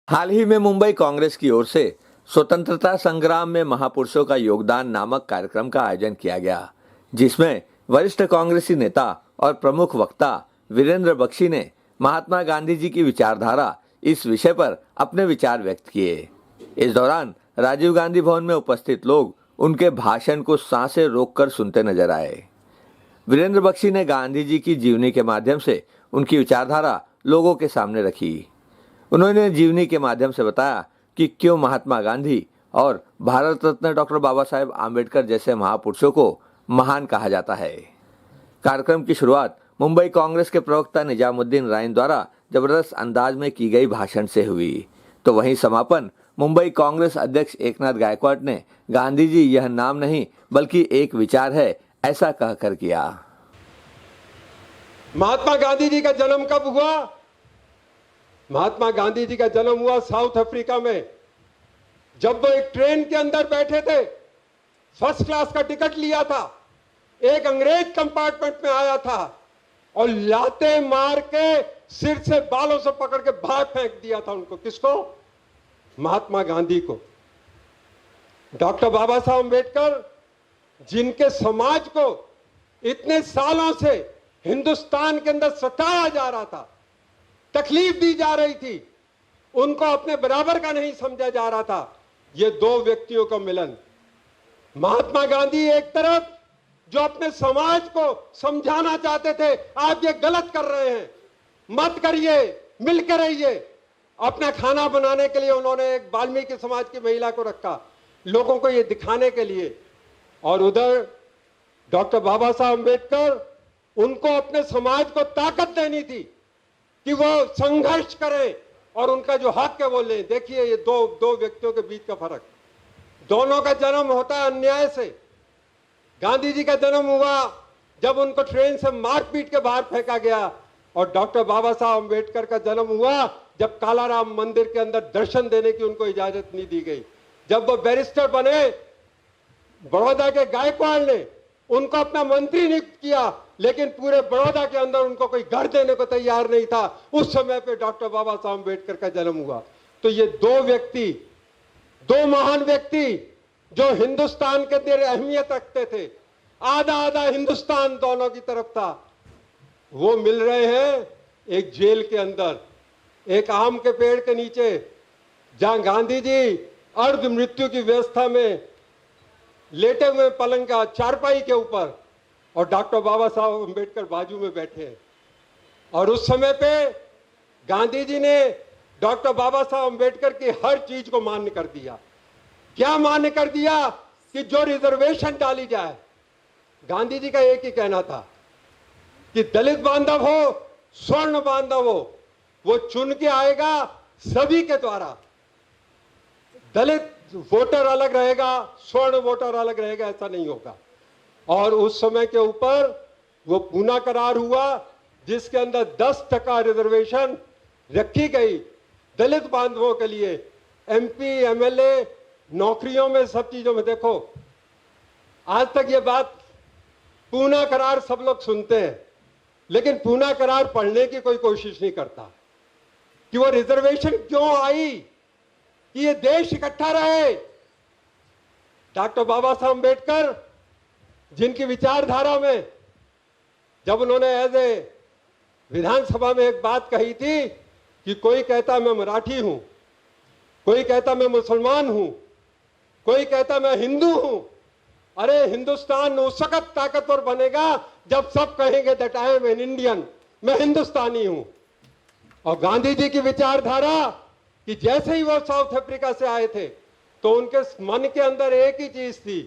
हाल ही में मुंबई कांग्रेस की ओर से स्वतंत्रता संग्राम में महापुरुषों का योगदान नामक कार्यक्रम का आयोजन किया गया, जिसमें वरिष्ठ कांग्रेसी नेता और प्रमुख वक्ता वीरेंद्र बख्शी ने महात्मा गांधी जी की विचारधारा इस विषय पर अपने विचार व्यक्त किए। इस दौरान राजीव गांधी भवन में उपस्थित लोग उनके भाषण को सांसें रोककर सुनते नजर आए। वीरेंद्र बख्शी ने गांधी जी की जीवनी के माध्यम से उनकी विचारधारा लोगों के सामने रखी। उन्होंने जीवनी के माध्यम से बताया कि क्यों महात्मा गांधी और भारत रत्न डॉक्टर बाबा साहेब आम्बेडकर जैसे महापुरुषों को महान कहा जाता है। कार्यक्रम की शुरुआत मुंबई कांग्रेस के प्रवक्ता निजामुद्दीन राइन द्वारा जबरदस्त अंदाज में की गई भाषण से हुई, तो वहीं समापन मुंबई कांग्रेस अध्यक्ष एकनाथ गायकवाड़ ने गांधी जी यह नाम नहीं बल्कि एक विचार है ऐसा कहकर किया। महात्मा गांधी जी का जन्म कब हुआ? महात्मा गांधी जी का जन्म हुआ साउथ अफ्रीका में, जब वो एक ट्रेन के अंदर बैठे थे, फर्स्ट क्लास का टिकट लिया था, एक अंग्रेज कंपार्टमेंट में आया था और लाते मार के सिर से बालों से पकड़ के बाहर फेंक दिया था उनको। किसको? महात्मा गांधी को। डॉक्टर बाबा साहब अम्बेडकर, जिनके समाज को इतने सालों से हिंदुस्तान के अंदर सताया जा रहा था, तकलीफ दी जा रही थी, उनको अपने बराबर का नहीं समझा जा रहा था, ये दो व्यक्तियों का मिलन। महात्मा गांधी एक तरफ जो अपने समाज को समझाना चाहते थे, आप ये गलत कर रहे हैं, मत करिए, मिलकर रहिए। अपना खाना बनाने के लिए उन्होंने एक वाल्मीकि समाज की महिला को रखा, लोगों को ये दिखाने के लिए। और उधर डॉक्टर बाबा साहब अम्बेडकर, उनको अपने समाज को ताकत देनी थी कि वो संघर्ष करें और उनका जो हक है वो लें। देखिए ये दो व्यक्तियों के बीच का फर्क। दोनों का जन्म होता है अन्याय से। गांधी जी का जन्म हुआ जब उनको ट्रेन से मार पीट के बाहर फेंका गया, और डॉक्टर बाबा साहब अम्बेडकर का जन्म हुआ जब कालाराम मंदिर के अंदर दर्शन देने की उनको इजाजत नहीं दी गई। जब वो बैरिस्टर बने, बड़ौदा के गायकवाड़ ने उनको अपना मंत्री नियुक्त किया, लेकिन पूरे बड़ौदा के अंदर उनको कोई घर देने को तैयार नहीं था। उस समय पे डॉक्टर बाबा साहब अम्बेडकर का जन्म हुआ। तो ये दो व्यक्ति, दो महान व्यक्ति जो हिंदुस्तान के अंदर अहमियत रखते थे, आधा आधा हिंदुस्तान दोनों की तरफ था, वो मिल रहे हैं एक जेल के अंदर, एक आम के पेड़ के नीचे, जहां गांधी जी अर्ध मृत्यु की व्यवस्था में लेटे हुए पलंग का चारपाई के ऊपर, और डॉक्टर बाबा साहब अम्बेडकर बाजू में बैठे हैं। और उस समय पे गांधी जी ने डॉक्टर बाबा साहब अम्बेडकर की हर चीज को मान्य कर दिया। क्या मान्य कर दिया? कि जो रिजर्वेशन डाली जाए। गांधी जी का एक ही कहना था कि दलित बांधव हो, स्वर्ण बांधव हो, वो चुन के आएगा सभी के द्वारा। दलित वोटर अलग रहेगा, स्वर्ण वोटर अलग रहेगा, ऐसा नहीं होगा। और उस समय के ऊपर वो पूना करार हुआ, जिसके अंदर 10% रिजर्वेशन रखी गई दलित बांधवों के लिए। एमपी, एमएलए, नौकरियों में, सब चीजों में। देखो आज तक ये बात, पूना करार सब लोग सुनते हैं, लेकिन पूना करार पढ़ने की कोई कोशिश नहीं करता कि वो रिजर्वेशन क्यों आई, कि ये देश इकट्ठा रहे। डॉक्टर बाबा साहब अम्बेडकर, जिनकी विचारधारा में जब उन्होंने एज ए विधानसभा में एक बात कही थी कि कोई कहता मैं मराठी हूं, कोई कहता मैं मुसलमान हूं, कोई कहता मैं हिंदू हूं। अरे हिंदुस्तान उस वक्त ताकतवर बनेगा जब सब कहेंगे that I am an Indian, मैं हिंदुस्तानी हूं। और गांधी जी की विचारधारा कि जैसे ही वो साउथ अफ्रीका से आए थे, तो उनके मन के अंदर एक ही चीज थी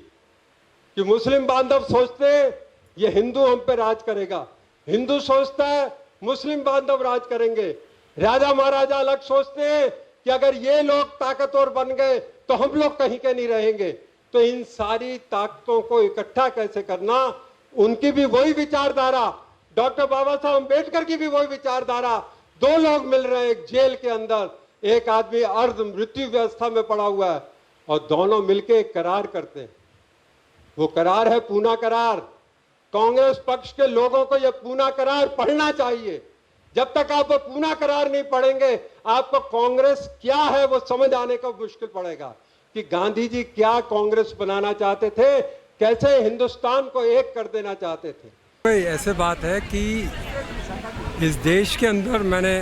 कि मुस्लिम बांधव सोचते हैं ये हिंदू हम पे राज करेगा, हिंदू सोचता है मुस्लिम बांधव राज करेंगे, राजा महाराजा अलग सोचते हैं कि अगर ये लोग ताकतवर बन गए तो हम लोग कहीं के नहीं रहेंगे। तो इन सारी ताकतों को इकट्ठा कैसे करना, उनकी भी वही विचारधारा, डॉक्टर बाबा साहब अम्बेडकर की भी वही विचारधारा। दो लोग मिल रहे हैं एक जेल के अंदर, एक आदमी अर्ध मृत्यु व्यवस्था में पड़ा हुआ है, और दोनों मिलके एक करार करते हैं। वो करार है पूना करार। कांग्रेस पक्ष के लोगों को यह पूना करार पढ़ना चाहिए। जब तक आप वो पूना करार नहीं पढ़ेंगे, आपको कांग्रेस क्या है वो समझ आने का मुश्किल पड़ेगा कि गांधी जी क्या कांग्रेस बनाना चाहते थे, कैसे हिंदुस्तान को एक कर देना चाहते थे। कोई ऐसे बात है कि इस देश के अंदर मैंने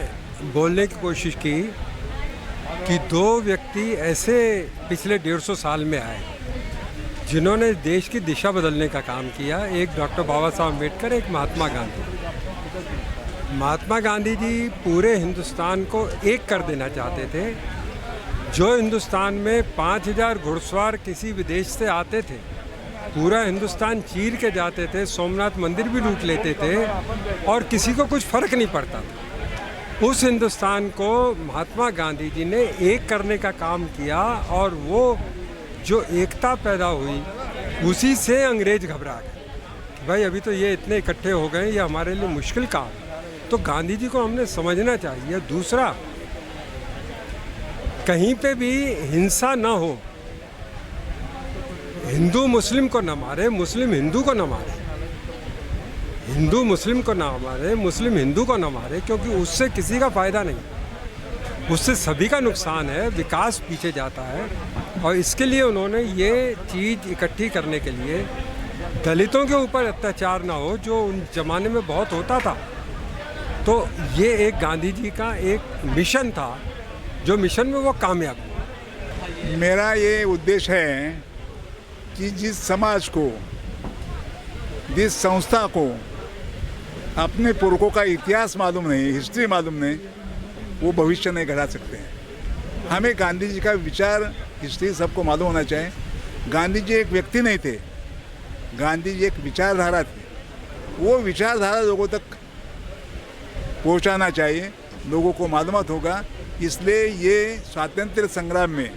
बोलने की कोशिश की कि दो व्यक्ति ऐसे पिछले 150 साल में आए जिन्होंने देश की दिशा बदलने का काम किया। एक डॉक्टर बाबा साहब अम्बेडकर, एक महात्मा गांधी। महात्मा गांधी जी पूरे हिंदुस्तान को एक कर देना चाहते थे। जो हिंदुस्तान में 5000 घुड़सवार किसी विदेश से आते थे, पूरा हिंदुस्तान चीर के जाते थे, सोमनाथ मंदिर भी लूट लेते थे और किसी को कुछ फर्क नहीं पड़ता था। उस हिंदुस्तान को महात्मा गांधी जी ने एक करने का काम किया और वो जो एकता पैदा हुई उसी से अंग्रेज घबरा गए कि भाई अभी तो ये इतने इकट्ठे हो गए, ये हमारे लिए मुश्किल काम है। तो गांधी जी को हमने समझना चाहिए। दूसरा, कहीं पे भी हिंसा ना हो, हिंदू मुस्लिम को न मारे, मुस्लिम हिंदू को न मारे, हिंदू मुस्लिम को ना मारे, मुस्लिम हिंदू को न मारे, क्योंकि उससे किसी का फायदा नहीं, उससे सभी का नुकसान है, विकास पीछे जाता है। और इसके लिए उन्होंने ये चीज़ इकट्ठी करने के लिए, दलितों के ऊपर अत्याचार ना हो जो उन जमाने में बहुत होता था, तो ये एक गांधी जी का एक मिशन था, जो मिशन में वो कामयाब हुए। मेरा ये उद्देश्य है कि जिस समाज को, जिस संस्था को अपने पुरखों का इतिहास मालूम नहीं, हिस्ट्री मालूम नहीं, वो भविष्य नहीं गढ़ा सकते हैं। हमें गांधी जी का विचार, हिस्ट्री सबको मालूम होना चाहिए। गांधी जी एक व्यक्ति नहीं थे, गांधी जी एक विचारधारा थे। वो विचारधारा लोगों तक पहुंचाना चाहिए, लोगों को मालूमात होगा। इसलिए ये स्वातंत्र संग्राम में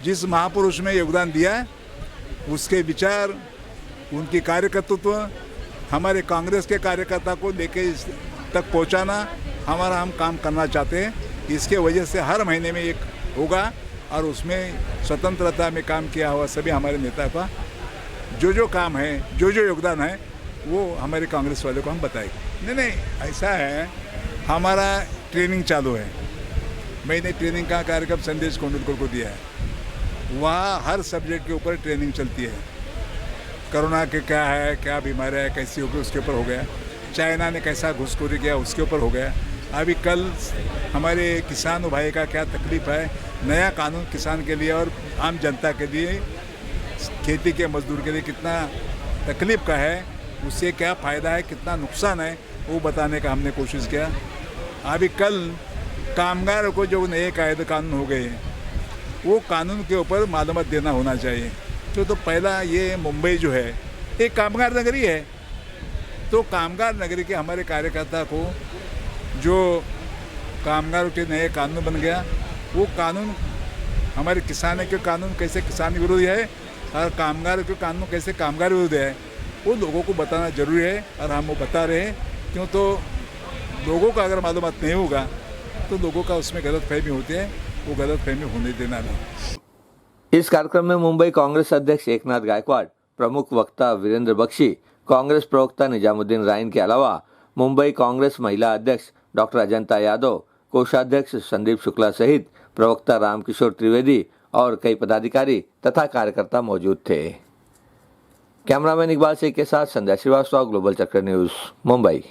जिस महापुरुष में योगदान दिया, उसके विचार, उनकी कार्यकर्तृत्व हमारे कांग्रेस के कार्यकर्ता को लेके तक पहुंचाना हमारा हम काम करना चाहते हैं। इसके वजह से हर महीने में एक होगा और उसमें स्वतंत्रता में काम किया हुआ सभी हमारे नेता का जो काम है, जो योगदान है, वो हमारे कांग्रेस वाले को हम बताएंगे। नहीं, ऐसा है, हमारा ट्रेनिंग चालू है। मैंने ट्रेनिंग का कार्यक्रम संदेश कोंडुलकर को दिया है। वहाँ हर सब्जेक्ट के ऊपर ट्रेनिंग चलती है। कोरोना के क्या है, क्या बीमारियाँ है, कैसी होगी, उसके ऊपर हो गया। चाइना ने कैसा घुसखोरी किया, उसके ऊपर हो गया। अभी कल हमारे किसान भाई का क्या तकलीफ है, नया कानून किसान के लिए और आम जनता के लिए, खेती के मजदूर के लिए कितना तकलीफ का है, उससे क्या फ़ायदा है, कितना नुकसान है, वो बताने का हमने कोशिश किया। अभी कल कामगार को जो नए कायदे कानून हो गए, वो कानून के ऊपर मालूमात देना होना चाहिए। तो पहला ये मुंबई जो है एक कामगार नगरी है, तो कामगार नगरी के हमारे कार्यकर्ता को जो कामगारों के नए कानून बन गया, वो कानून हमारे किसानों के कानून कैसे किसान विरोधी है और कामगार के कानून कैसे कामगार विरोधी है, वो लोगों को बताना जरूरी है और हम वो बता रहे हैं। क्यों तो लोगों का अगर मालूमात नहीं होगा तो लोगों का उसमें गलतफहमी होती है, वो गलतफहमी होने देना नहीं। इस कार्यक्रम में मुंबई कांग्रेस अध्यक्ष एकनाथ गायकवाड़, प्रमुख वक्ता वीरेंद्र बख्शी, कांग्रेस प्रवक्ता निजामुद्दीन राइन के अलावा मुंबई कांग्रेस महिला अध्यक्ष डॉक्टर अजंता यादव, कोषाध्यक्ष संदीप शुक्ला सहित प्रवक्ता रामकिशोर त्रिवेदी और कई पदाधिकारी तथा कार्यकर्ता मौजूद थे। कैमरामैन इकबाल शेख के साथ संध्या श्रीवास्तव, ग्लोबल चक्र न्यूज, मुंबई।